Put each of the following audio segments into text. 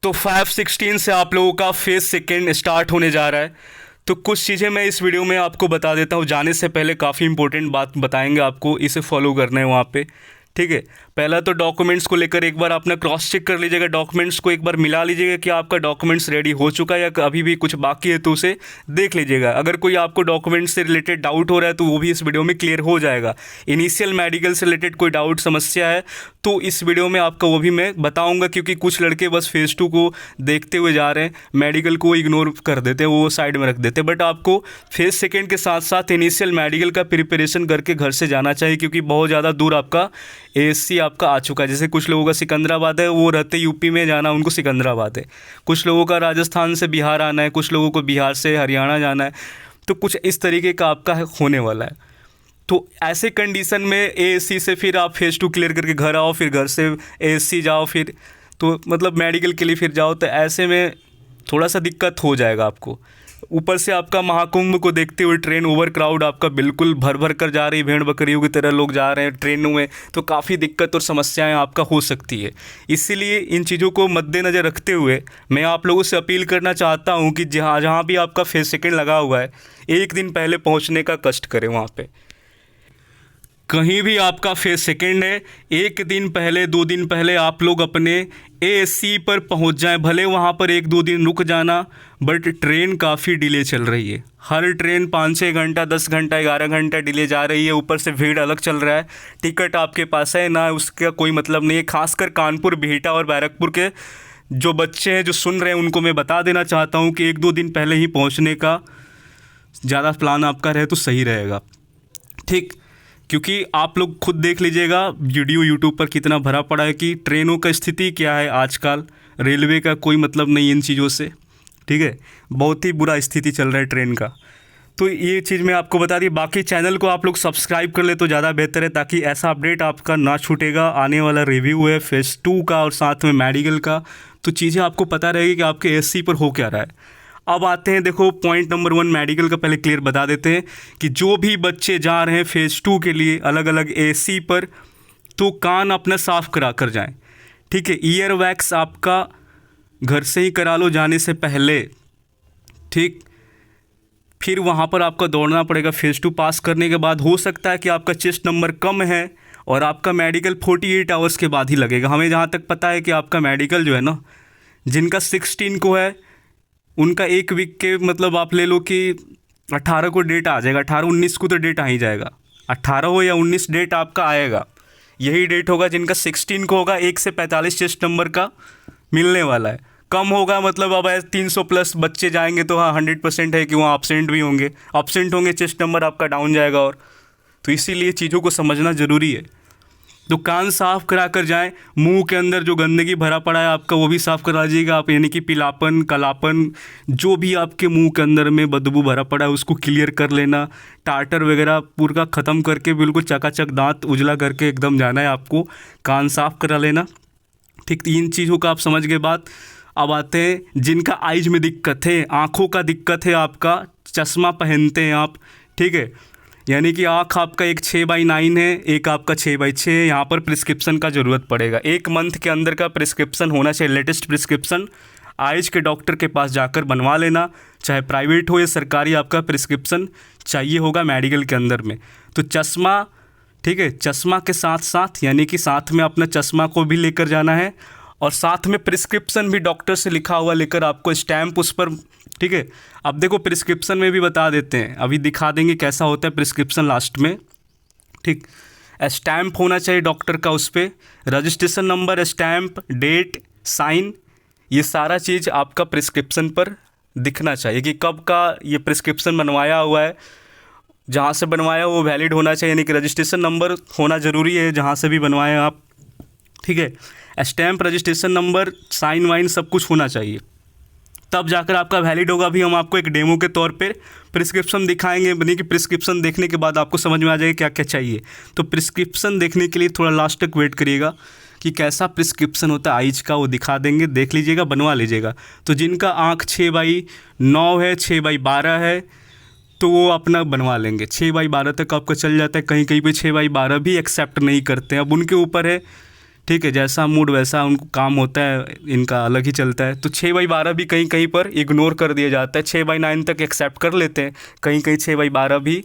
तो 5/16 से आप लोगों का फेज़ सेकेंड स्टार्ट होने जा रहा है। तो कुछ चीज़ें मैं इस वीडियो में आपको बता देता हूँ। जाने से पहले काफ़ी इंपॉर्टेंट बात बताएंगे आपको, इसे फॉलो करना है वहाँ पे। ठीक है, पहला तो डॉक्यूमेंट्स को लेकर एक बार आपने क्रॉस चेक कर लीजिएगा, डॉक्यूमेंट्स को एक बार मिला लीजिएगा कि आपका डॉक्यूमेंट्स रेडी हो चुका है या अभी भी कुछ बाकी है, तो उसे देख लीजिएगा। अगर कोई आपको डॉक्यूमेंट्स से रिलेटेड डाउट हो रहा है तो वो भी इस वीडियो में क्लियर हो जाएगा। इनिशियल मेडिकल से रिलेटेड कोई डाउट समस्या है तो इस वीडियो में आपका वो भी मैं बताऊंगा, क्योंकि कुछ लड़के बस फेज़ 2 को देखते हुए जा रहे हैं, मेडिकल को इग्नोर कर देते हैं, वो साइड में रख देते हैं। बट आपको फेज़ सेकेंड के साथ साथ इनिशियल मेडिकल का प्रिपरेशन करके घर से जाना चाहिए, क्योंकि बहुत ज़्यादा दूर आपका एएससी आपका आ चुका है। जैसे कुछ लोगों का सिकंदराबाद है, वो रहते यूपी में, जाना उनको सिकंदराबाद है। कुछ लोगों का राजस्थान से बिहार आना है, कुछ लोगों को बिहार से हरियाणा जाना है। तो कुछ इस तरीके का आपका होने वाला है। तो ऐसे कंडीशन में एएससी से फिर आप फेज़ 2 क्लियर करके घर आओ, फिर घर से एएससी जाओ, फिर तो मतलब मेडिकल के लिए फिर जाओ, तो ऐसे में थोड़ा सा दिक्कत हो जाएगा आपको। ऊपर से आपका महाकुंभ को देखते हुए ट्रेन ओवर क्राउड आपका बिल्कुल भर भर कर जा रही, भेड़ बकरियों की तरह लोग जा रहे हैं ट्रेनों में, तो काफ़ी दिक्कत और समस्याएं आपका हो सकती है। इसीलिए इन चीज़ों को मद्देनज़र रखते हुए मैं आप लोगों से अपील करना चाहता हूं कि जहाँ जहाँ भी आपका फेज़ सेकेंड लगा हुआ है, एक दिन पहले पहुँचने का कष्ट करें वहाँ पर। कहीं भी आपका फेज़ सेकेंड है, एक दिन पहले 2 दिन पहले आप लोग अपने एएससी पर पहुंच जाएं। भले वहां पर 1-2 दिन रुक जाना, बट ट्रेन काफ़ी डिले चल रही है। हर ट्रेन 5-6 घंटा, 10 घंटा, 11 घंटा डिले जा रही है। ऊपर से भीड़ अलग चल रहा है, टिकट आपके पास है ना, उसका कोई मतलब नहीं है। खासकर कानपुर, बिहटा और बैरकपुर के जो बच्चे हैं जो सुन रहे हैं, उनको मैं बता देना चाहता हूँ कि 1-2 दिन पहले ही पहुँचने का ज़्यादा प्लान आपका रहे तो सही रहेगा। ठीक, क्योंकि आप लोग खुद देख लीजिएगा वीडियो यूट्यूब पर कितना भरा पड़ा है कि ट्रेनों का स्थिति क्या है आजकल। रेलवे का कोई मतलब नहीं इन चीज़ों से। ठीक है, बहुत ही बुरा स्थिति चल रहा है ट्रेन का। तो ये चीज़ मैं आपको बता दी। बाकी चैनल को आप लोग सब्सक्राइब कर ले तो ज़्यादा बेहतर है, ताकि ऐसा अपडेट आपका ना छूटेगा। आने वाला रिव्यू है फेज़ 2 का और साथ में मेडिकल का, तो चीज़ें आपको पता रहेगी कि आपके एएससी पर हो क्या रहा है। अब आते हैं, देखो पॉइंट नंबर 1 मेडिकल का पहले क्लियर बता देते हैं कि जो भी बच्चे जा रहे हैं फेज़ 2 के लिए अलग अलग एएससी पर, तो कान अपना साफ़ करा कर जाएं। ठीक है, ईयर वैक्स आपका घर से ही करा लो जाने से पहले। ठीक, फिर वहाँ पर आपका दौड़ना पड़ेगा फेज़ 2 पास करने के बाद। हो सकता है कि आपका चेस्ट नंबर कम है और आपका मेडिकल 48 आवर्स के बाद ही लगेगा। हमें जहाँ तक पता है कि आपका मेडिकल जो है ना, जिनका 16 को है उनका 1 वीक के मतलब आप ले लो कि 18 को डेट आ जाएगा। 18-19 को तो डेट आ ही जाएगा। 18 हो या 19 डेट आपका आएगा, यही डेट होगा। जिनका 16 को होगा 1 से 45 चेस्ट नंबर का मिलने वाला है। कम होगा मतलब अब 300 प्लस बच्चे जाएंगे तो हाँ 100% है कि वहाँ अपसेंट भी होंगे। अपसेंट होंगे, चेस्ट नंबर आपका डाउन जाएगा। और तो इसीलिए चीज़ों को समझना ज़रूरी है। तो कान साफ़ करा कर जाएं। मुंह के अंदर जो गंदगी भरा पड़ा है आपका, वो भी साफ़ करा लीजिएगा आप, यानी कि पीलापन, कालापन, जो भी आपके मुंह के अंदर में बदबू भरा पड़ा है उसको क्लियर कर लेना। टाटर वगैरह पूरा ख़त्म करके बिल्कुल चकाचक दांत उजला करके एकदम जाना है आपको। कान साफ़ करा लेना। ठीक, 3 चीज़ों का आप समझ गए बात। अब आते हैं जिनका आइज में दिक्कत है, आँखों का दिक्कत है, आपका चश्मा पहनते हैं आप। ठीक है, यानी कि आँख आपका एक 6/9 है, एक आपका 6/6 है। यहाँ पर प्रिस्क्रिप्शन का ज़रूरत पड़ेगा। 1 मंथ के अंदर का प्रिस्क्रिप्शन होना चाहिए, लेटेस्ट प्रिस्क्रिप्शन। आइज के डॉक्टर के पास जाकर बनवा लेना, चाहे प्राइवेट हो या सरकारी, आपका प्रिस्क्रिप्शन चाहिए होगा मेडिकल के अंदर में। तो चश्मा, ठीक है, चश्मा के साथ साथ यानी कि साथ में अपना चश्मा को भी लेकर जाना है, और साथ में प्रिस्क्रिप्शन भी डॉक्टर से लिखा हुआ लेकर आपको स्टैम्प उस पर। ठीक है, अब देखो प्रिस्क्रिप्शन में भी बता देते हैं, अभी दिखा देंगे कैसा होता है प्रिस्क्रिप्शन लास्ट में। ठीक, स्टैम्प होना चाहिए डॉक्टर का, उस पर registration number, stamp, date, sign, ये सारा चीज़ आपका प्रिस्क्रिप्शन पर दिखना चाहिए कि कब का ये प्रिस्क्रिप्शन बनवाया हुआ है। जहाँ से बनवाया वो वैलिड होना चाहिए, यानी कि रजिस्ट्रेशन नंबर होना ज़रूरी है जहाँ से भी बनवाएं आप। ठीक है, स्टैम्प, रजिस्ट्रेशन नंबर, साइन वाइन सब कुछ होना चाहिए, तब जाकर आपका वैलिड होगा। अभी हम आपको एक डेमो के तौर पे प्रिस्क्रिप्शन दिखाएंगे, बनी कि प्रिस्क्रिप्शन देखने के बाद आपको समझ में आ जाएगा क्या क्या चाहिए। तो प्रिस्क्रिप्शन देखने के लिए थोड़ा लास्ट तक वेट करिएगा कि कैसा प्रिस्क्रिप्शन होता है आइज का, वो दिखा देंगे, देख लीजिएगा, बनवा लीजिएगा। तो जिनका आँख 6/9 है, 6/12 है, तो वो अपना बनवा लेंगे। 6/12 तक आपका चल जाता है। कहीं कहीं पे 6/12 भी एक्सेप्ट नहीं करते हैं, अब उनके ऊपर है। ठीक है, जैसा मूड वैसा उनको काम होता है, इनका अलग ही चलता है। तो 6/12 भी कहीं कहीं पर इग्नोर कर दिया जाता है, 6/9 तक एक्सेप्ट कर लेते हैं, कहीं कहीं 6/12 भी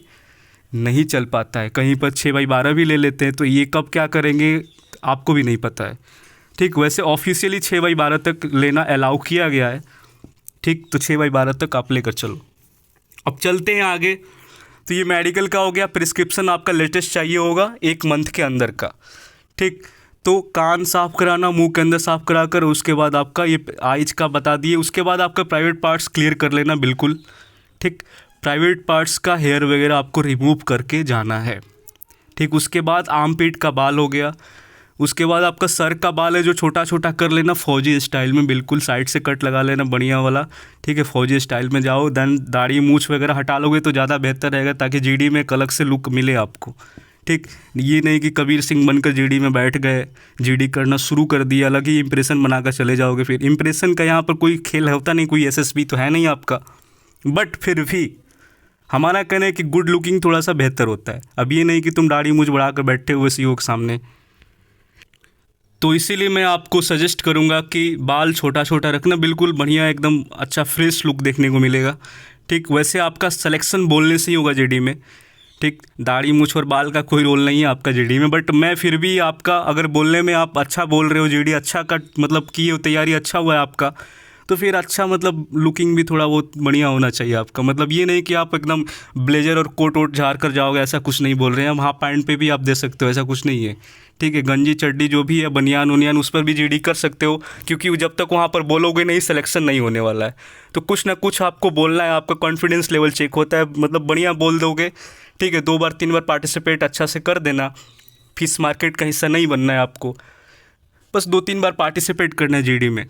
नहीं चल पाता है, कहीं पर 6/12 भी ले लेते हैं। तो ये कब क्या करेंगे आपको भी नहीं पता है। ठीक, वैसे ऑफिशियली 6/12 तक लेना अलाउ किया गया है। ठीक, तो 6/12 तक आप लेकर चलो। अब चलते हैं आगे। तो ये मेडिकल का हो गया, प्रिस्क्रिप्शन आपका लेटेस्ट चाहिए होगा 1 मंथ के अंदर का। ठीक, तो कान साफ़ कराना, मुंह के अंदर साफ़ कराकर, उसके बाद आपका ये आइज का बता दिए, उसके बाद आपका प्राइवेट पार्ट्स क्लियर कर लेना बिल्कुल। ठीक, प्राइवेट पार्ट्स का हेयर वगैरह आपको रिमूव करके जाना है। ठीक, उसके बाद आर्म पीट का बाल हो गया, उसके बाद आपका सर का बाल है जो छोटा छोटा कर लेना फौजी स्टाइल में, बिल्कुल साइड से कट लगा लेना बढ़िया वाला। ठीक है, फौजी स्टाइल में जाओ। देन दाढ़ी मूछ वगैरह हटा लोगे तो ज़्यादा बेहतर रहेगा, ताकि जीडी में एक अलग से लुक मिले आपको। ठीक, ये नहीं कि कबीर सिंह बनकर जीडी में बैठ गए, जीडी करना शुरू कर दिया, अलग ही इंप्रेशन बनाकर चले जाओगे। फिर इंप्रेशन का यहाँ पर कोई खेल होता नहीं, कोई एसएसबी तो है नहीं आपका। बट फिर भी हमारा कहना है कि गुड लुकिंग थोड़ा सा बेहतर होता है। अब ये नहीं कि तुम दाढ़ी मूछ बढ़ा कर बैठे हुए सीईओ के सामने। तो इसीलिए मैं आपको सजेस्ट करूँगा कि बाल छोटा छोटा रखना, बिल्कुल बढ़िया एकदम अच्छा फ्रेश लुक देखने को मिलेगा। ठीक, वैसे आपका सिलेक्शन बोलने से ही होगा जीडी में। ठीक, दाढ़ी मूछ और बाल का कोई रोल नहीं है आपका जीडी में, बट मैं फिर भी आपका अगर बोलने में आप अच्छा बोल रहे हो, जीडी अच्छा का मतलब किए हो, तैयारी अच्छा हुआ है आपका, तो फिर अच्छा मतलब लुकिंग भी थोड़ा बहुत बढ़िया होना चाहिए आपका। मतलब ये नहीं कि आप एकदम ब्लेजर और कोट वोट झाड़ कर जाओगे, ऐसा कुछ नहीं बोल रहे हैं हम। हाफ पैंट पे भी आप दे सकते हो, ऐसा कुछ नहीं है। ठीक है, गंजी चड्डी जो भी है, बनियान उनियान, उस पर भी जीडी कर सकते हो, क्योंकि जब तक वहाँ पर बोलोगे नहीं सिलेक्शन नहीं होने वाला है। तो कुछ ना कुछ आपको बोलना है, आपका कॉन्फिडेंस लेवल चेक होता है, मतलब बढ़िया बोल दोगे। ठीक है, 2 बार 3 बार पार्टिसिपेट अच्छा से कर देना, फिश मार्केट का हिस्सा नहीं बनना है आपको, बस 2-3 बार पार्टिसिपेट करना है जीडी में,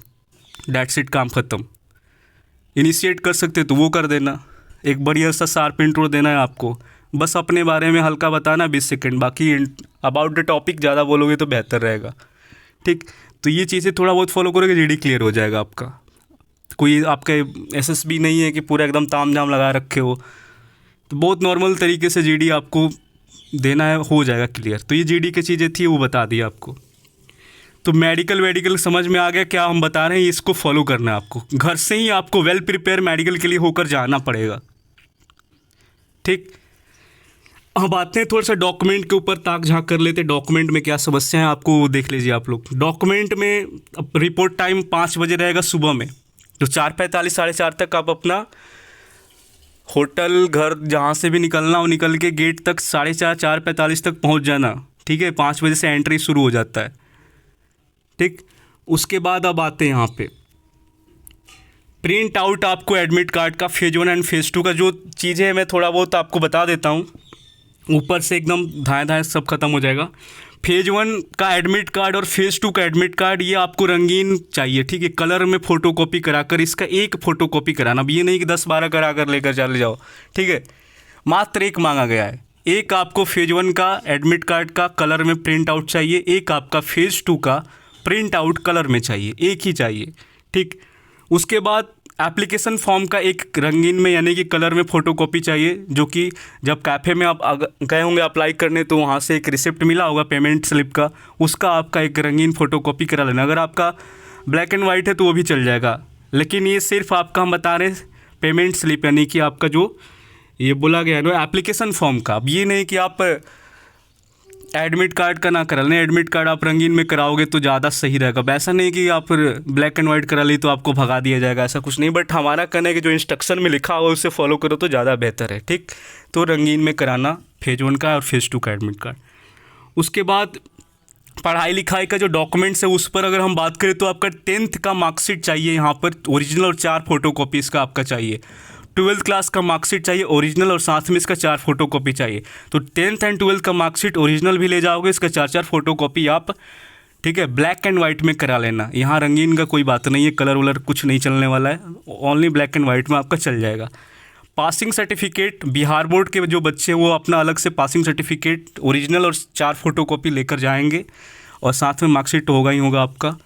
डेट्स इट, काम ख़त्म। इनिशिएट कर सकते तो वो कर देना, एक बढ़िया सा शार्प इंट्रो देना है आपको, बस अपने बारे में हल्का बताना 20 सेकंड, बाकी अबाउट द टॉपिक ज़्यादा बोलोगे तो बेहतर रहेगा। ठीक, तो ये चीज़ें थोड़ा बहुत फॉलो करोगे, जीडी क्लियर हो जाएगा आपका। कोई आपका एसएसबी नहीं है कि पूरा एकदम ताम झाम लगा रखे हो, तो बहुत नॉर्मल तरीके से जीडी आपको देना है, हो जाएगा क्लियर। तो ये जीडी की चीज़ें थी, वो बता दी आपको। तो मेडिकल समझ में आ गया क्या हम बता रहे हैं, इसको फॉलो करना है आपको। घर से ही आपको वेल प्रिपेयर मेडिकल के लिए होकर जाना पड़ेगा। ठीक, अब आते हैं थोड़ा सा डॉक्यूमेंट के ऊपर, ताक झाँक कर लेते हैं डॉक्यूमेंट में क्या समस्या है आपको, देख लीजिए आप लोग। डॉक्यूमेंट में अब रिपोर्ट टाइम 5 बजे रहेगा सुबह में, तो 4:45 4:30 तक आप अपना होटल घर जहाँ से भी निकलना हो निकल के गेट तक 4:30 4:45 तक पहुँच जाना। ठीक है, 5 बजे से एंट्री शुरू हो जाता है। ठीक, उसके बाद अब आते हैं यहाँ पे प्रिंट आउट आपको एडमिट कार्ड का फेज़ 1 एंड फेज़ 2 का जो चीज़ें हैं मैं थोड़ा बहुत आपको बता देता हूँ, ऊपर से एकदम धाए धाए सब खत्म हो जाएगा। फेज़ 1 का एडमिट कार्ड और फेज़ 2 का एडमिट कार्ड ये आपको रंगीन चाहिए। ठीक है, कलर में फ़ोटोकॉपी कराकर इसका एक फ़ोटोकॉपी कराना। अब ये नहीं कि 10-12 करा कर लेकर चले जाओ। ठीक है, मात्र एक मांगा गया है। एक आपको फेज़ 1 का एडमिट कार्ड का कलर में प्रिंट आउट चाहिए, एक आपका फेज़ 2 का प्रिंट आउट कलर में चाहिए, एक ही चाहिए। ठीक, उसके बाद एप्लीकेशन फॉर्म का एक रंगीन में यानी कि कलर में फ़ोटोकॉपी चाहिए, जो कि जब कैफ़े में आप गए होंगे अप्लाई करने तो वहाँ से एक रिसिप्ट मिला होगा पेमेंट स्लिप का, उसका आपका एक रंगीन फ़ोटोकॉपी करा लेना। अगर आपका ब्लैक एंड वाइट है तो वो भी चल जाएगा, लेकिन ये सिर्फ आपका हम बता रहे हैं पेमेंट स्लिप, यानी कि आपका जो ये बोला गया है ना एप्लीकेशन फॉर्म का। अब ये नहीं कि आप एडमिट कार्ड का ना करा लें, एडमिट कार्ड आप रंगीन में कराओगे तो ज़्यादा सही रहेगा। वैसा नहीं कि आप ब्लैक एंड वाइट करा ली तो आपको भगा दिया जाएगा, ऐसा कुछ नहीं। बट हमारा कहना है कि जो इंस्ट्रक्शन में लिखा हुआ उसे फॉलो करो तो ज़्यादा बेहतर है। ठीक, तो रंगीन में कराना फेज़ 1 का और फेज़ 2 का एडमिट कार्ड। उसके बाद पढ़ाई लिखाई का जो डॉक्यूमेंट्स है उस पर अगर हम बात करें तो आपका 10th का मार्कशीट चाहिए यहाँ पर ओरिजिनल, और 4 फोटोकॉपीज़ का आपका चाहिए। 12th क्लास का मार्कशीट चाहिए ओरिजिनल, और साथ में इसका 4 फोटोकॉपी चाहिए। तो 10th एंड 12th का मार्कशीट ओरिजिनल भी ले जाओगे, इसका 4-4 फोटोकॉपी आप ठीक है ब्लैक एंड वाइट में करा लेना। यहाँ रंगीन का कोई बात नहीं है, कलर वलर कुछ नहीं चलने वाला है, ओनली ब्लैक एंड वाइट में आपका चल जाएगा। पासिंग सर्टिफिकेट, बिहार बोर्ड के जो बच्चे हैं वो अपना अलग से पासिंग सर्टिफिकेट ओरिजिनल और 4 फोटोकॉपी लेकर जाएंगे, और साथ में मार्कशीट होगा ही होगा आपका।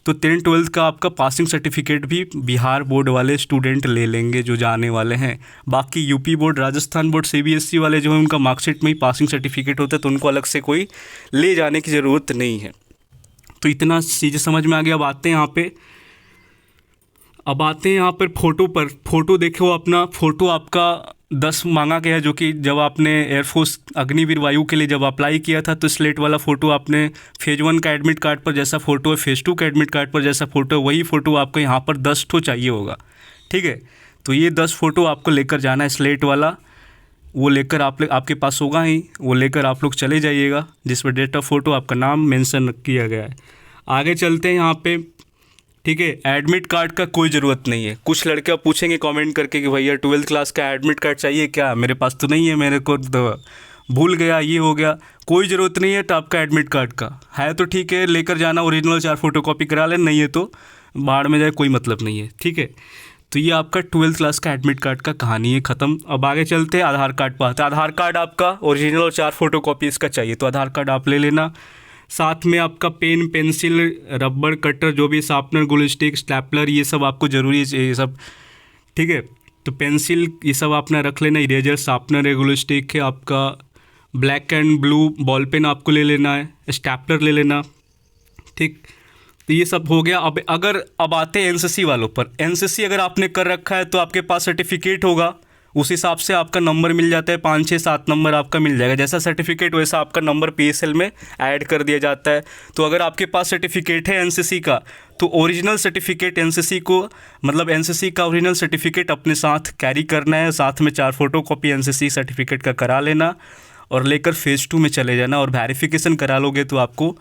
तो 10th-12th का आपका पासिंग सर्टिफिकेट भी बिहार बोर्ड वाले स्टूडेंट ले लेंगे जो जाने वाले हैं। बाकी UP board, Rajasthan board, CBSE वाले जो हैं उनका मार्कशीट में ही पासिंग सर्टिफिकेट होता है, तो उनको अलग से कोई ले जाने की ज़रूरत नहीं है। तो इतना चीज़ें समझ में आ गया। अब आते हैं यहाँ पर फ़ोटो पर। फ़ोटो देखो, अपना फ़ोटो आपका 10 मांगा गया है, जो कि जब आपने एयरफोर्स अग्निवीर वायु के लिए जब अप्लाई किया था तो स्लेट वाला फ़ोटो आपने फेज़ 1 का एडमिट कार्ड पर जैसा फ़ोटो है, फेज़ 2 का एडमिट कार्ड पर जैसा फ़ोटो है, वही फ़ोटो आपको यहाँ पर 10 ठो चाहिए होगा। ठीक है, तो ये 10 फ़ोटो आपको लेकर जाना है, स्लेट वाला वो लेकर आपके पास होगा ही, वो लेकर आप लोग चले जाइएगा, जिसमें डेट ऑफ फ़ोटो आपका नाम मेंशन किया गया है। आगे चलते हैं यहाँ पे। ठीक है, एडमिट कार्ड का कोई ज़रूरत नहीं है। कुछ लड़के अब पूछेंगे कमेंट करके कि भैया 12th क्लास का एडमिट कार्ड चाहिए क्या, मेरे पास तो नहीं है, मेरे को तो भूल गया, ये हो गया। कोई ज़रूरत नहीं है तो आपका एडमिट कार्ड का है तो ठीक है, लेकर जाना, ओरिजिनल 4 फोटोकॉपी करा लें, नहीं है तो बाढ़ में जाए, कोई मतलब नहीं है। ठीक है, तो ये आपका 12th क्लास का एडमिट कार्ड का कहानी है ख़त्म। अब आगे चलते हैं, आधार कार्ड पर आते हैं। आधार कार्ड आपका ओरिजिनल और 4 फोटोकॉपी इसका चाहिए, तो आधार कार्ड आप ले लेना। साथ में आपका पेन, पेंसिल, रबड़, कटर, जो भी शार्पनर, ग्लू स्टिक, स्टेपलर, ये सब आपको ज़रूरी है, ये सब। ठीक है, तो पेंसिल ये सब आपने रख लेना, इरेजर, शार्पनर है, ग्लू स्टिक है आपका, black and blue ball pen आपको ले लेना है, स्टेपलर ले लेना। ठीक, तो ये सब हो गया। अब आते हैं एनसीसी वालों पर। एनसीसी अगर आपने कर रखा है तो आपके पास सर्टिफिकेट होगा, उस हिसाब से आपका नंबर मिल जाता है, 5, 6, 7 नंबर आपका मिल जाएगा। जैसा सर्टिफिकेट वैसा आपका नंबर पीएसएल में ऐड कर दिया जाता है। तो अगर आपके पास सर्टिफिकेट है एनसीसी का, तो ओरिजिनल सर्टिफिकेट एनसीसी को, मतलब एनसीसी का ओरिजिनल सर्टिफिकेट अपने साथ कैरी करना है, साथ में 4 फोटोकॉपी एनसीसी सर्टिफिकेट का करा लेना और लेकर फेज़ 2 में चले जाना। और वेरिफिकेशन करा लोगे तो आपको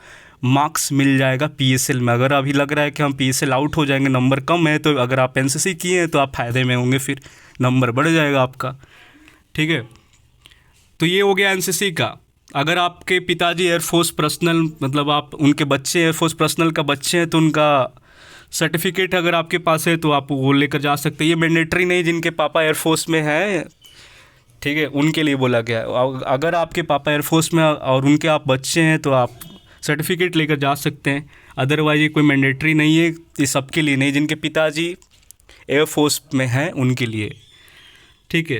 मार्क्स मिल जाएगा पीएसएल में। अगर अभी लग रहा है कि हम पीएसएल आउट हो जाएंगे, नंबर कम है, तो अगर आप एनसीसी किए हैं तो आप फ़ायदे में होंगे, फिर नंबर बढ़ जाएगा आपका। ठीक है, तो ये हो गया एनसीसी का। अगर आपके पिताजी एयरफोर्स पर्सनल, मतलब आप उनके बच्चे एयरफोर्स पर्सनल का बच्चे हैं, तो उनका सर्टिफिकेट अगर आपके पास है तो आप वो लेकर जा सकते हैं। ये मैंडेटरी नहीं, जिनके पापा एयरफोर्स में हैं, ठीक है, उनके लिए बोला गया है। अगर आपके पापा एयरफोर्स में और उनके आप बच्चे हैं तो आप सर्टिफिकेट लेकर जा सकते हैं। अदरवाइज ये कोई मैंडेटरी नहीं है, ये सबके लिए नहीं, जिनके पिताजी एयरफोर्स में हैं उनके लिए। ठीक है,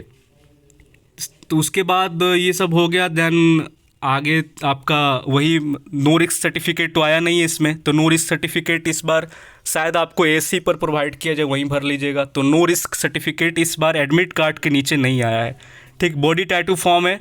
तो उसके बाद ये सब हो गया। देन आगे आपका वही नो रिस्क सर्टिफिकेट तो आया नहीं है इसमें, तो नो रिस्क सर्टिफिकेट इस बार शायद आपको एएससी पर प्रोवाइड किया जाए, वहीं भर लीजिएगा। तो नो रिस्क सर्टिफिकेट इस बार एडमिट कार्ड के नीचे नहीं आया है। ठीक, बॉडी टैटू फॉर्म है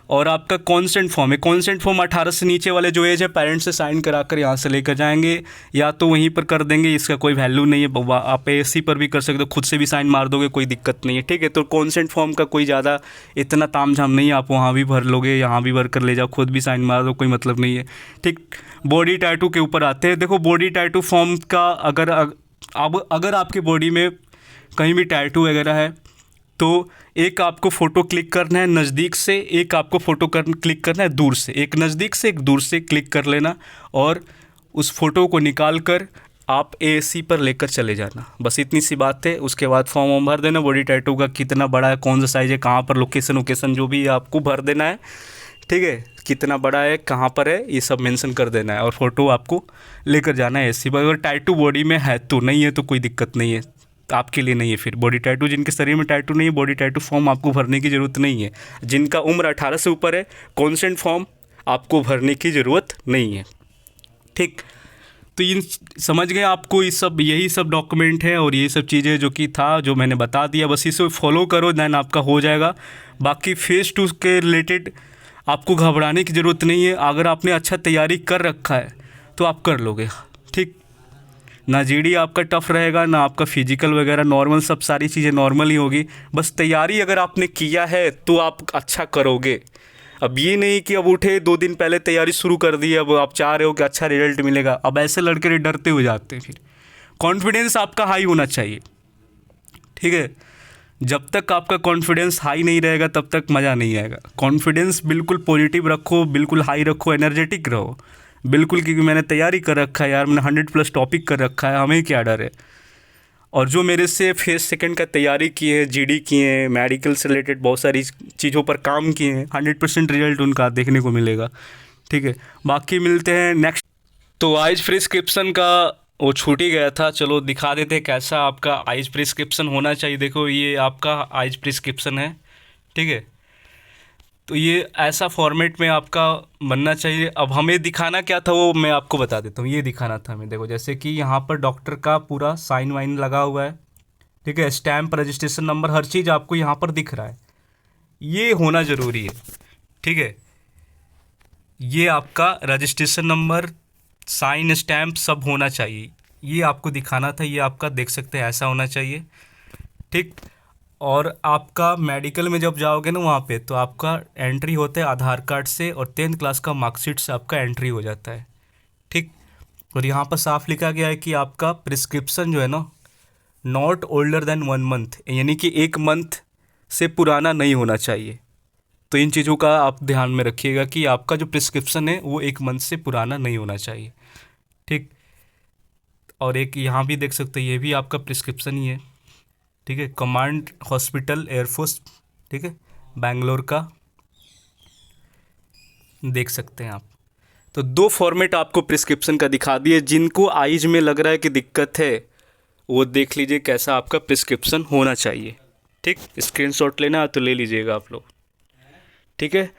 और आपका कॉन्सेंट फॉर्म है। कॉन्सेंट फॉर्म 18 से नीचे वाले जो एज है, पेरेंट्स से साइन कराकर यहाँ से लेकर जाएंगे, या तो वहीं पर कर देंगे, इसका कोई वैल्यू नहीं है। आप एएससी पर भी कर सकते हो, खुद से भी साइन मार दोगे, कोई दिक्कत नहीं है। ठीक है, तो कॉन्सेंट फॉर्म का कोई ज़्यादा इतना तामझाम नहीं है, आप वहाँ भी भर लोगे, यहाँ भी भर कर ले जाओ, खुद भी साइन मार दो, कोई मतलब नहीं है। ठीक, बॉडी टैटू के ऊपर आते हैं। देखो, बॉडी टैटू फॉर्म का अगर आपके बॉडी में कहीं भी टैटू वगैरह है तो एक आपको फ़ोटो क्लिक करना है नज़दीक से, एक आपको फ़ोटो क्लिक करना है दूर से। एक नज़दीक से, एक दूर से क्लिक कर लेना और उस फ़ोटो को निकाल कर आप एएससी पर लेकर चले जाना। बस इतनी सी बात है। उसके बाद फॉर्म भर देना, बॉडी टैटू का कितना बड़ा है, कौन सा साइज़ है, कहाँ पर लोकेशन जो भी है आपको भर देना है। ठीक है, कितना बड़ा है, कहाँ पर है, ये सब मेंशन कर देना है और फ़ोटो आपको लेकर जाना है एएससी पर। अगर टैटू बॉडी में है तो, नहीं है तो कोई दिक्कत नहीं है, आपके लिए नहीं है फिर बॉडी टैटू। जिनके शरीर में टैटू नहीं है, बॉडी टैटू फॉर्म आपको भरने की ज़रूरत नहीं है। जिनका उम्र 18 से ऊपर है, कॉन्सेंट फॉर्म आपको भरने की ज़रूरत नहीं है। ठीक, तो इन समझ गए आपको, ये सब यही सब डॉक्यूमेंट है और ये सब चीज़ें जो कि था, जो मैंने बता दिया, बस इसे फॉलो करो, देन आपका हो जाएगा। बाकी फेज़ 2 के रिलेटेड आपको घबराने की ज़रूरत नहीं है। अगर आपने अच्छा तैयारी कर रखा है तो आप कर लोगे। ठीक, ना जीडी आपका टफ रहेगा, ना आपका फिजिकल वगैरह, नॉर्मल, सब सारी चीज़ें नॉर्मल ही होगी। बस तैयारी अगर आपने किया है तो आप अच्छा करोगे। अब ये नहीं कि अब उठे 2 दिन पहले तैयारी शुरू कर दी, अब आप चाह रहे हो कि अच्छा रिजल्ट मिलेगा। अब ऐसे लड़के डरते हो जाते हैं। फिर कॉन्फिडेंस आपका हाई होना चाहिए। ठीक है, जब तक आपका कॉन्फिडेंस हाई नहीं रहेगा तब तक मज़ा नहीं आएगा। कॉन्फिडेंस बिल्कुल पॉजिटिव रखो, बिल्कुल हाई रखो, एनर्जेटिक रहो बिल्कुल, क्योंकि मैंने तैयारी कर रखा है यार, मैंने 100+ टॉपिक कर रखा है, हमें क्या डर है। और जो मेरे से फेज़ 2 का तैयारी किए हैं, जीडी किए हैं, मेडिकल से रिलेटेड बहुत सारी चीज़ों पर काम किए हैं, 100% रिजल्ट उनका देखने को मिलेगा। ठीक है, बाकी मिलते हैं नेक्स्ट। तो आइज प्रिस्क्रिप्शन का वो छूट ही गया था, चलो दिखा देते हैं कैसा आपका आइज प्रिस्क्रिप्शन होना चाहिए। देखो, ये आपका आइज प्रिस्क्रिप्शन है। ठीक है, तो ये ऐसा फॉर्मेट में आपका बनना चाहिए। अब हमें दिखाना क्या था वो मैं आपको बता देता हूँ। ये दिखाना था हमें, देखो जैसे कि यहाँ पर डॉक्टर का पूरा साइन वाइन लगा हुआ है, ठीक है, स्टैम्प, रजिस्ट्रेशन नंबर, हर चीज़ आपको यहाँ पर दिख रहा है। ये होना ज़रूरी है, ठीक है। ये आपका रजिस्ट्रेशन नंबर, साइन, स्टैम्प सब होना चाहिए। ये आपको दिखाना था, ये आपका देख सकते हैं ऐसा होना चाहिए, ठीक। और आपका मेडिकल में जब जाओगे ना वहाँ पे, तो आपका एंट्री होता है आधार कार्ड से और 10th क्लास का मार्कशीट से आपका एंट्री हो जाता है, ठीक। और यहाँ पर साफ लिखा गया है कि आपका प्रिस्क्रिप्शन जो है ना, नॉट ओल्डर देन 1 मंथ, यानी कि 1 मंथ से पुराना नहीं होना चाहिए। तो इन चीज़ों का आप ध्यान में रखिएगा कि आपका जो प्रिस्क्रिप्शन है वो 1 मंथ से पुराना नहीं होना चाहिए, ठीक। और एक यहाँ भी देख सकते हैं, ये भी आपका प्रिस्क्रिप्शन ही है, ठीक है। कमांड हॉस्पिटल एयरफोर्स, ठीक है, बैंगलोर का, देख सकते हैं आप। तो 2 फॉर्मेट आपको प्रिस्क्रिप्शन का दिखा दिए। जिनको आइज में लग रहा है कि दिक्कत है वो देख लीजिए कैसा आपका प्रिस्क्रिप्शन होना चाहिए, ठीक। स्क्रीनशॉट लेना है तो ले लीजिएगा आप लोग, ठीक है।